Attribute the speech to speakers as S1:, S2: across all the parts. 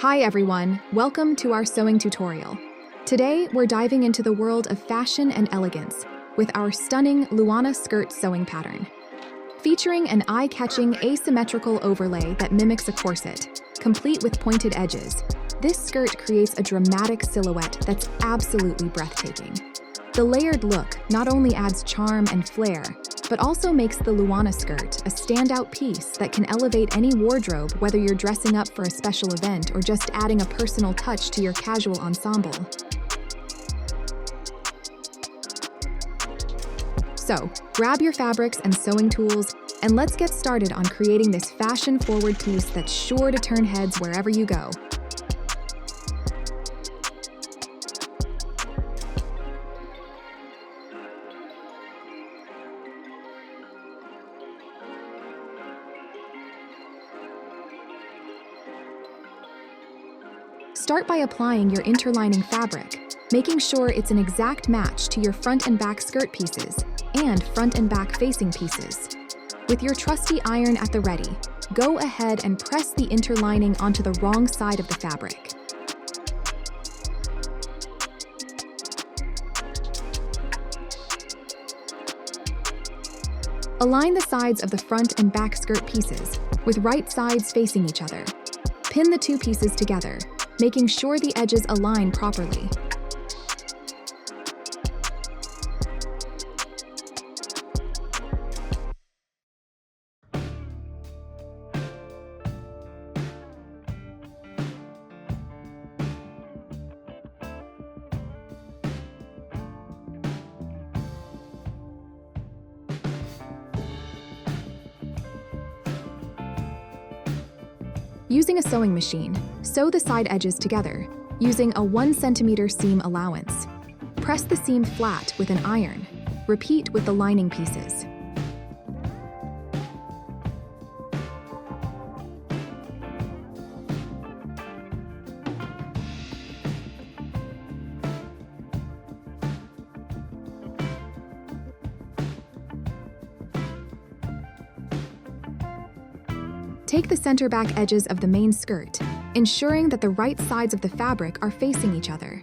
S1: Hi everyone, welcome to our sewing tutorial. Today we're diving into the world of fashion and elegance with our stunning Luana skirt sewing pattern. Featuring an eye-catching asymmetrical overlay that mimics a corset, complete with pointed edges, this skirt creates a dramatic silhouette that's absolutely breathtaking. The layered look not only adds charm and flair, but also makes the Luana skirt a standout piece that can elevate any wardrobe, whether you're dressing up for a special event or just adding a personal touch to your casual ensemble. So, grab your fabrics and sewing tools, and let's get started on creating this fashion-forward piece that's sure to turn heads wherever you go. Start by applying your interlining fabric, making sure it's an exact match to your front and back skirt pieces and front and back facing pieces. With your trusty iron at the ready, go ahead and press the interlining onto the wrong side of the fabric. Align the sides of the front and back skirt pieces, with right sides facing each other. Pin the two pieces together, making sure the edges align properly. Using a sewing machine, sew the side edges together, using a 1 centimeter seam allowance. Press the seam flat with an iron. Repeat with the lining pieces. Take the center back edges of the main skirt, ensuring that the right sides of the fabric are facing each other.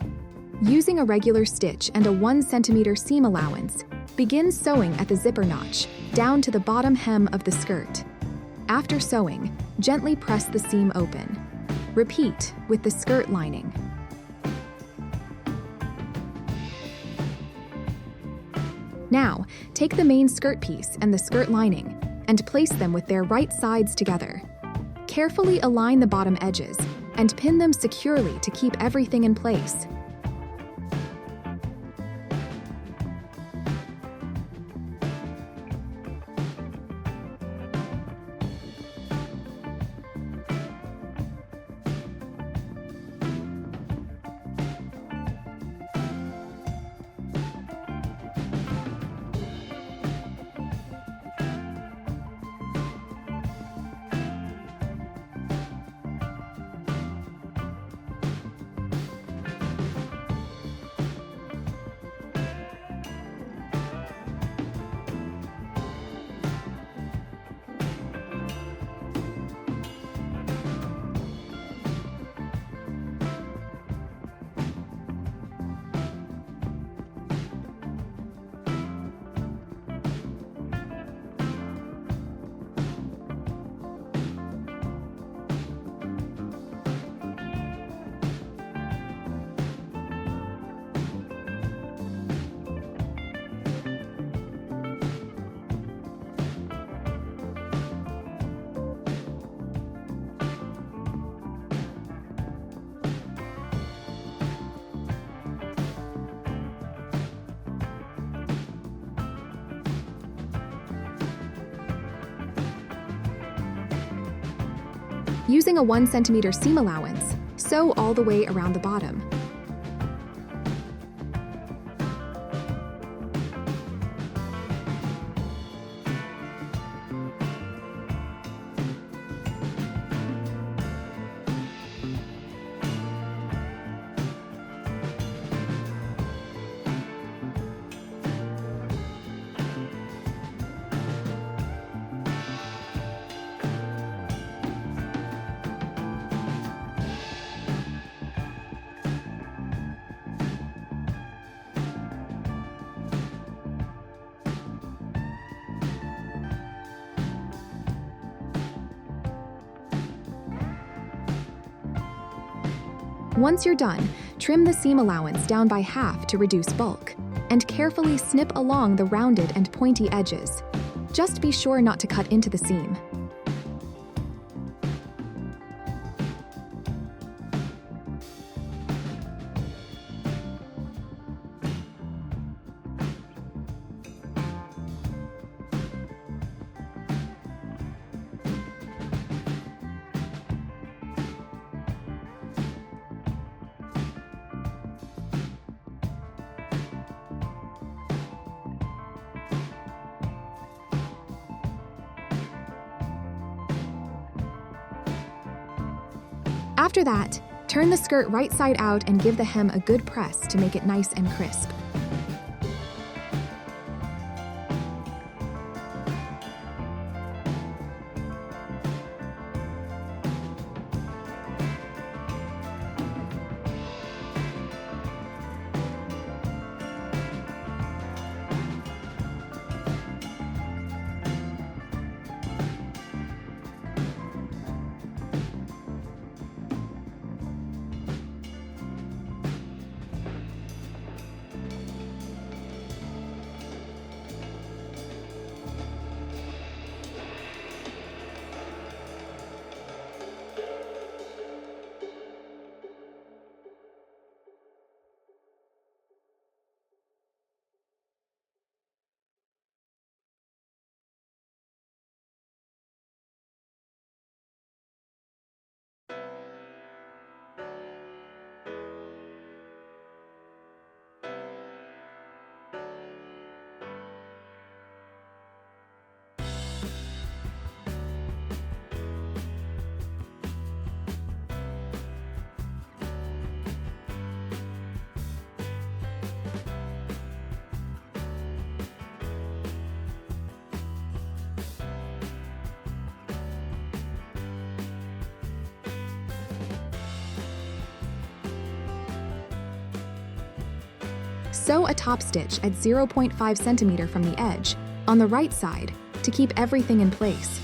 S1: Using a regular stitch and a 1 centimeter seam allowance, begin sewing at the zipper notch, down to the bottom hem of the skirt. After sewing, gently press the seam open. Repeat with the skirt lining. Now, take the main skirt piece and the skirt lining, and place them with their right sides together. Carefully align the bottom edges and pin them securely to keep everything in place. Using a 1 centimeter seam allowance, sew all the way around the bottom. Once you're done, trim the seam allowance down by half to reduce bulk, and carefully snip along the rounded and pointy edges. Just be sure not to cut into the seam. After that, turn the skirt right side out and give the hem a good press to make it nice and crisp. Sew a top stitch at 0.5 centimeter from the edge, on the right side, to keep everything in place.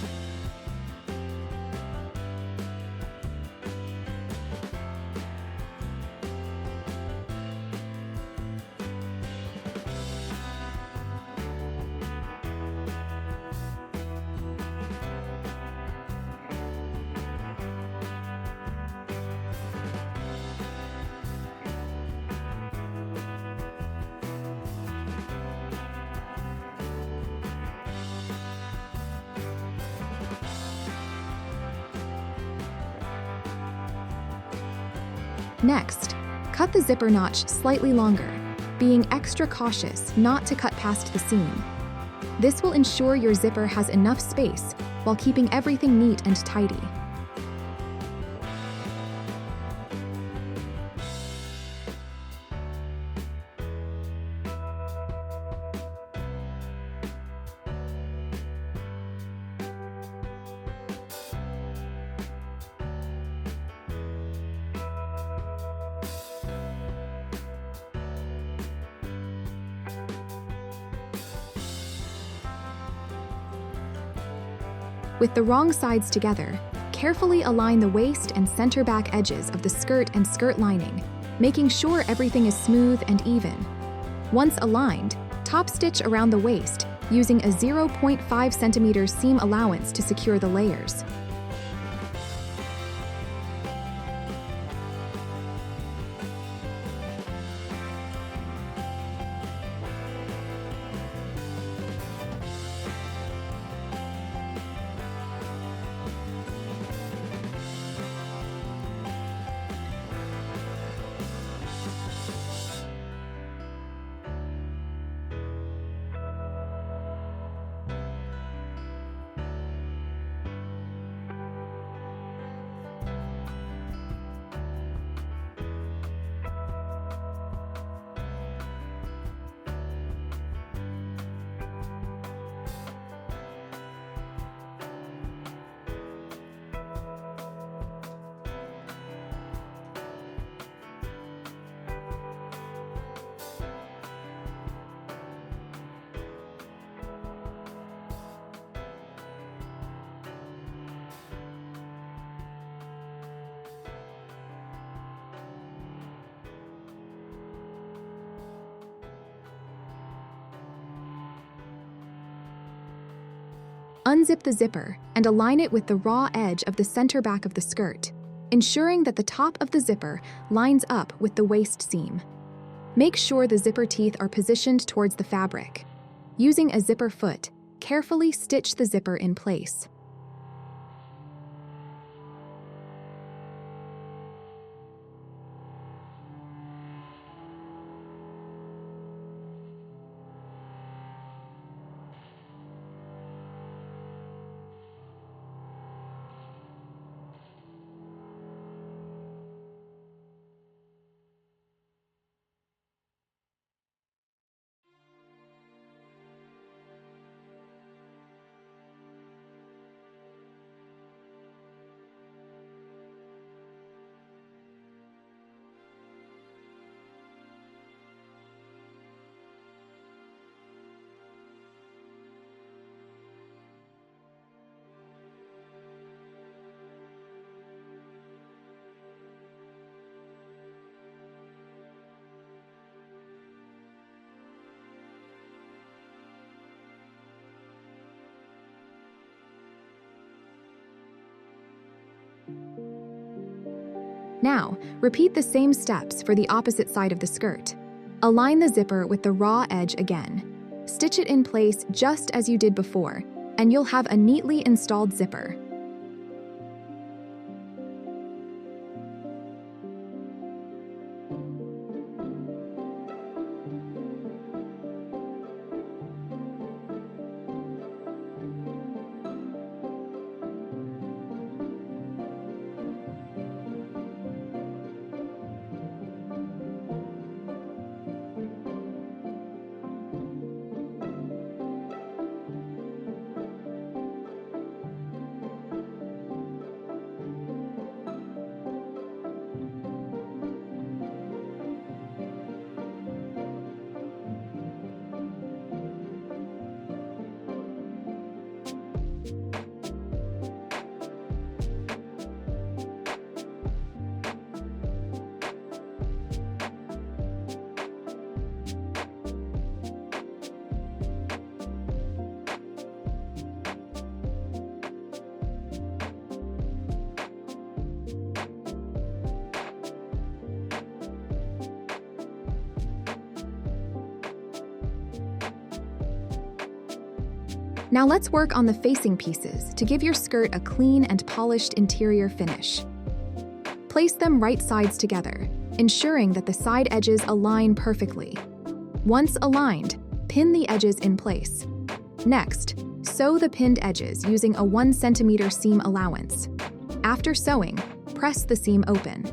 S1: Next, cut the zipper notch slightly longer, being extra cautious not to cut past the seam. This will ensure your zipper has enough space while keeping everything neat and tidy. With the wrong sides together, carefully align the waist and center back edges of the skirt and skirt lining, making sure everything is smooth and even. Once aligned, top stitch around the waist, using a 0.5 centimeter seam allowance to secure the layers. Unzip the zipper and align it with the raw edge of the center back of the skirt, ensuring that the top of the zipper lines up with the waist seam. Make sure the zipper teeth are positioned towards the fabric. Using a zipper foot, carefully stitch the zipper in place. Now, repeat the same steps for the opposite side of the skirt. Align the zipper with the raw edge again. Stitch it in place just as you did before, and you'll have a neatly installed zipper. Now let's work on the facing pieces to give your skirt a clean and polished interior finish. Place them right sides together, ensuring that the side edges align perfectly. Once aligned, pin the edges in place. Next, sew the pinned edges using a 1 cm seam allowance. After sewing, press the seam open.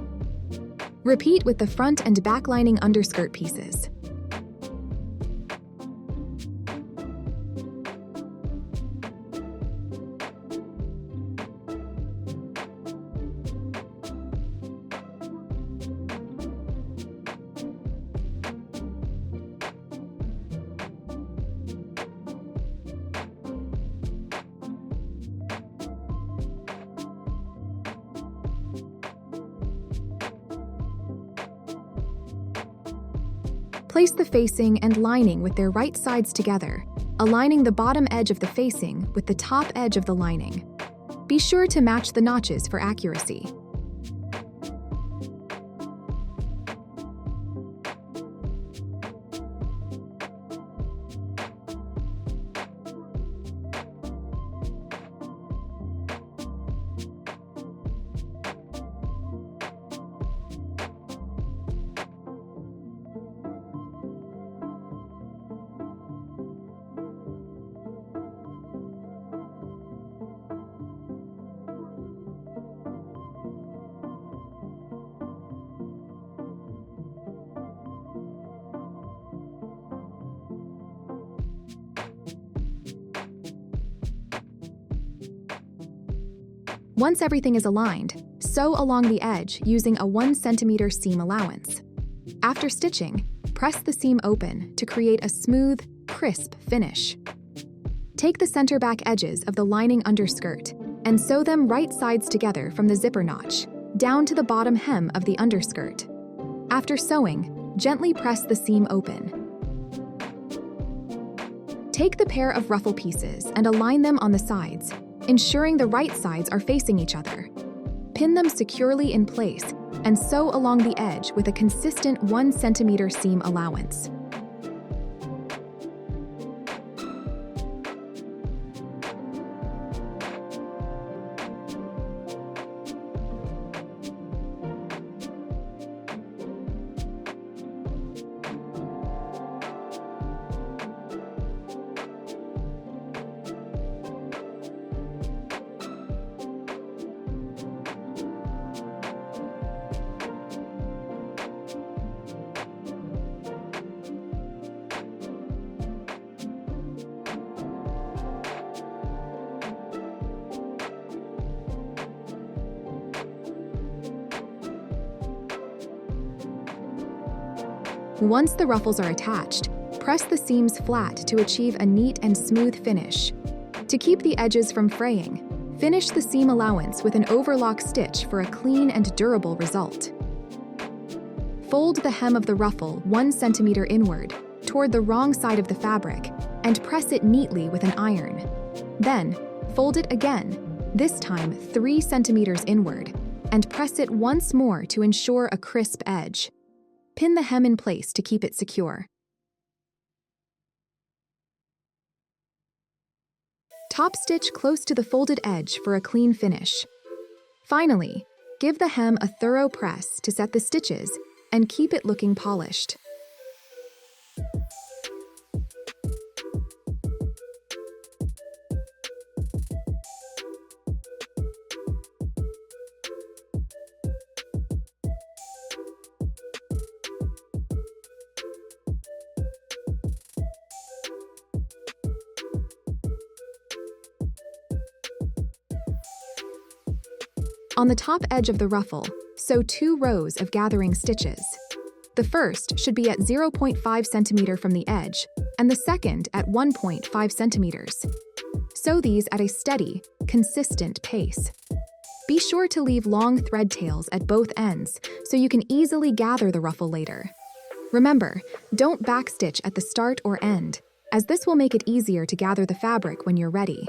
S1: Repeat with the front and back lining underskirt pieces. Place the facing and lining with their right sides together, aligning the bottom edge of the facing with the top edge of the lining. Be sure to match the notches for accuracy. Once everything is aligned, sew along the edge using a 1 cm seam allowance. After stitching, press the seam open to create a smooth, crisp finish. Take the center back edges of the lining underskirt and sew them right sides together from the zipper notch, down to the bottom hem of the underskirt. After sewing, gently press the seam open. Take the pair of ruffle pieces and align them on the sides, ensuring the right sides are facing each other. Pin them securely in place and sew along the edge with a consistent 1 centimeter seam allowance. Once the ruffles are attached, press the seams flat to achieve a neat and smooth finish. To keep the edges from fraying, finish the seam allowance with an overlock stitch for a clean and durable result. Fold the hem of the ruffle 1 centimeter inward toward the wrong side of the fabric and press it neatly with an iron. Then, fold it again, this time 3 centimeters inward, and press it once more to ensure a crisp edge. Pin the hem in place to keep it secure. Top stitch close to the folded edge for a clean finish. Finally, give the hem a thorough press to set the stitches and keep it looking polished. On the top edge of the ruffle, sew 2 rows of gathering stitches. The first should be at 0.5 centimeter from the edge, and the second at 1.5 centimeters. Sew these at a steady, consistent pace. Be sure to leave long thread tails at both ends so you can easily gather the ruffle later. Remember, don't backstitch at the start or end, as this will make it easier to gather the fabric when you're ready.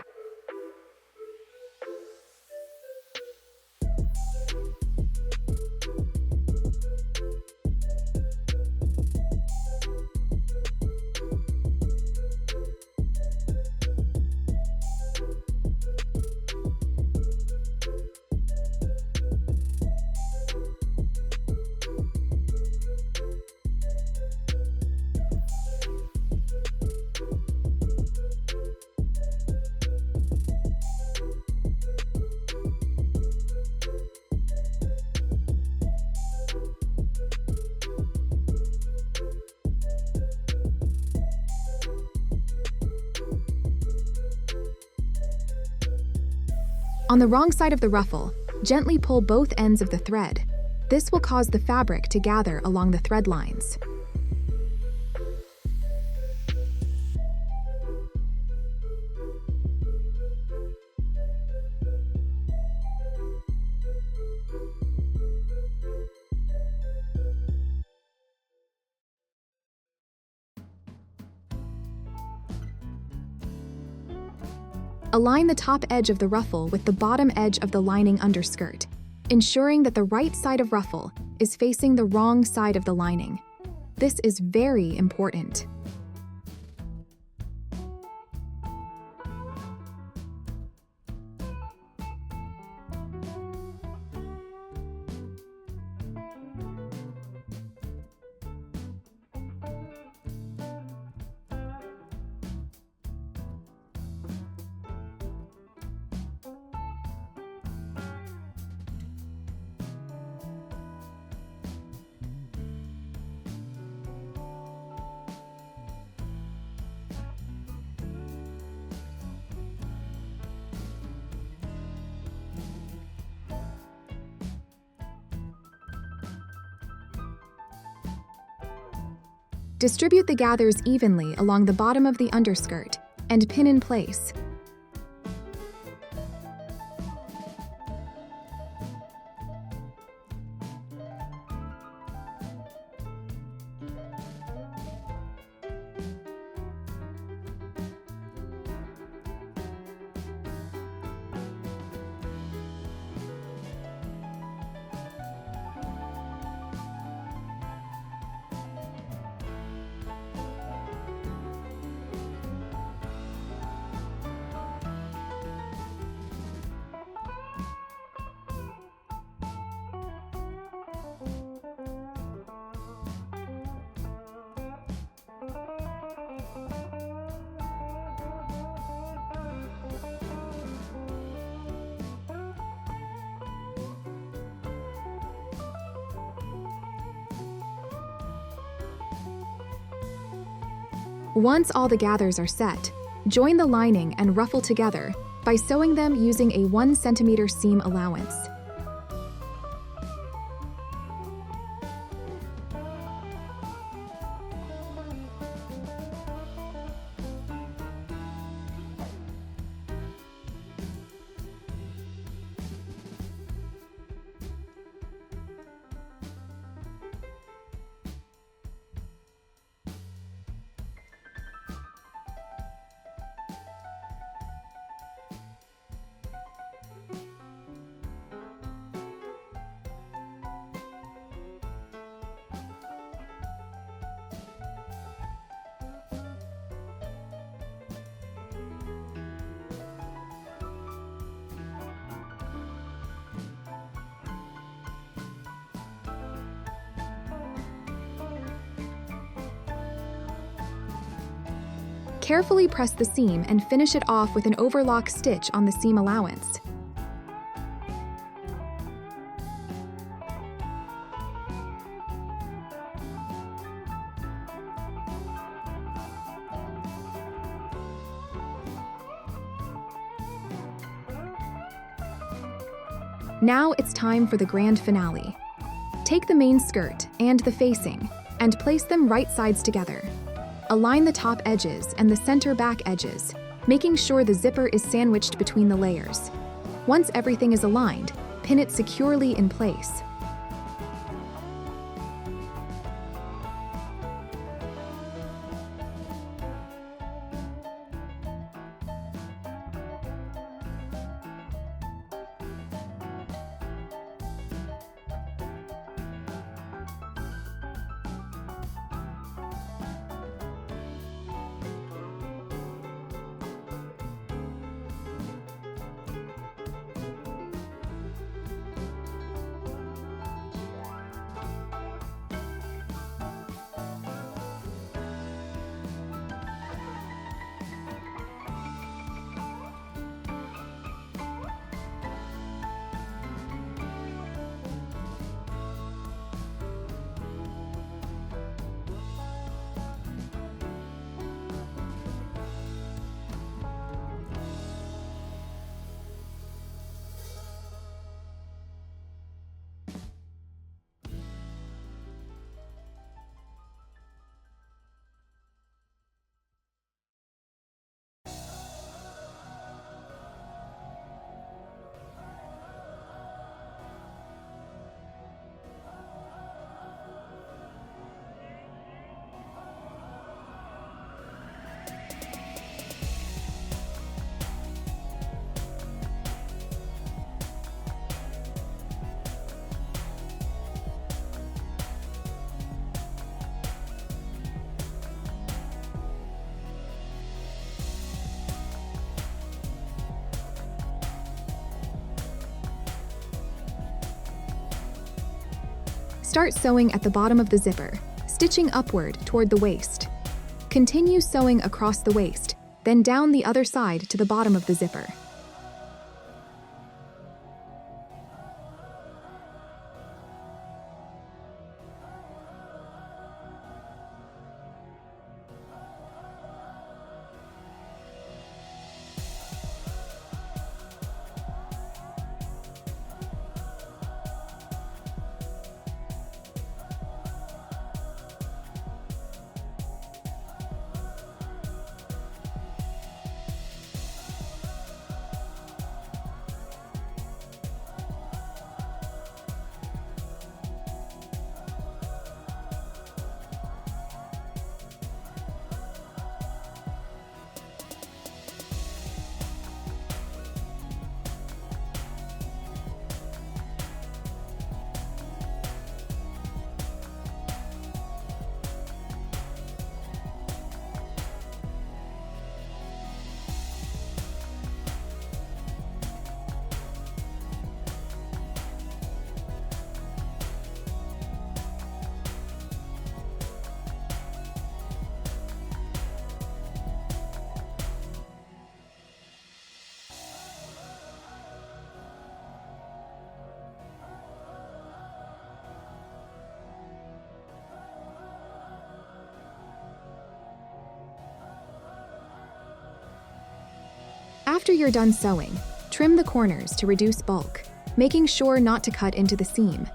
S1: On the wrong side of the ruffle, gently pull both ends of the thread. This will cause the fabric to gather along the thread lines. Align the top edge of the ruffle with the bottom edge of the lining underskirt, ensuring that the right side of ruffle is facing the wrong side of the lining. This is very important. Distribute the gathers evenly along the bottom of the underskirt and pin in place. Once all the gathers are set, join the lining and ruffle together by sewing them using a 1 centimeter seam allowance. Carefully press the seam and finish it off with an overlock stitch on the seam allowance. Now it's time for the grand finale. Take the main skirt and the facing and place them right sides together. Align the top edges and the center back edges, making sure the zipper is sandwiched between the layers. Once everything is aligned, pin it securely in place. Start sewing at the bottom of the zipper, stitching upward toward the waist. Continue sewing across the waist, then down the other side to the bottom of the zipper. After you're done sewing, trim the corners to reduce bulk, making sure not to cut into the seam.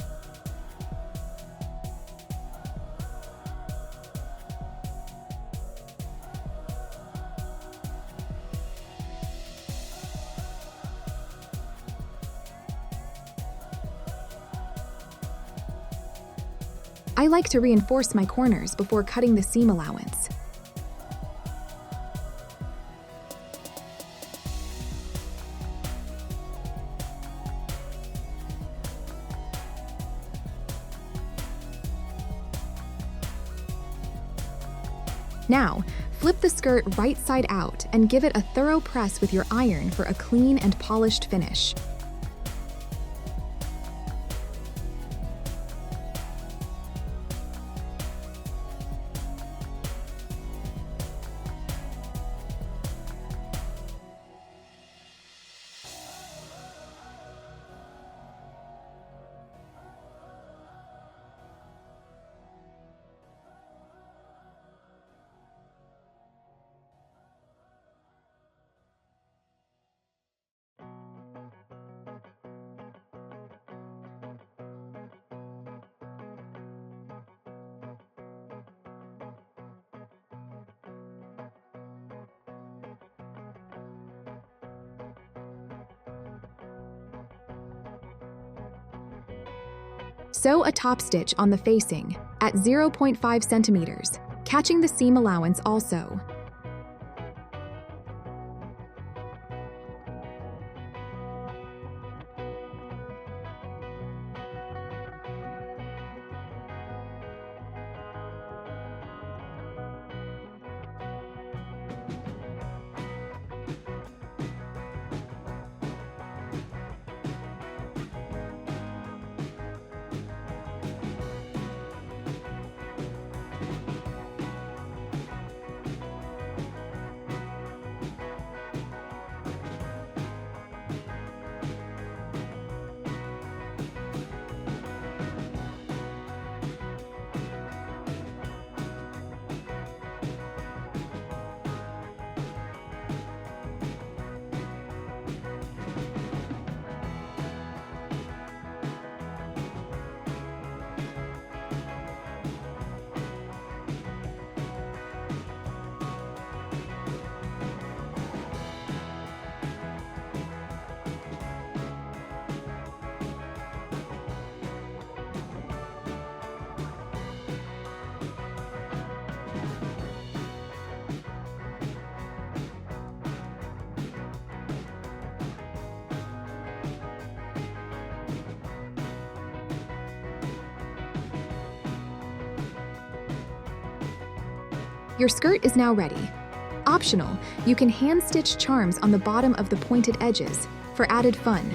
S1: I like to reinforce my corners before cutting the seam allowance. Now, flip the skirt right side out and give it a thorough press with your iron for a clean and polished finish. Sew a top stitch on the facing at 0.5 centimeters, catching the seam allowance also. Your skirt is now ready. Optional, you can hand-stitch charms on the bottom of the pointed edges for added fun.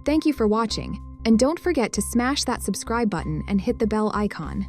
S1: Thank you for watching, and don't forget to smash that subscribe button and hit the bell icon.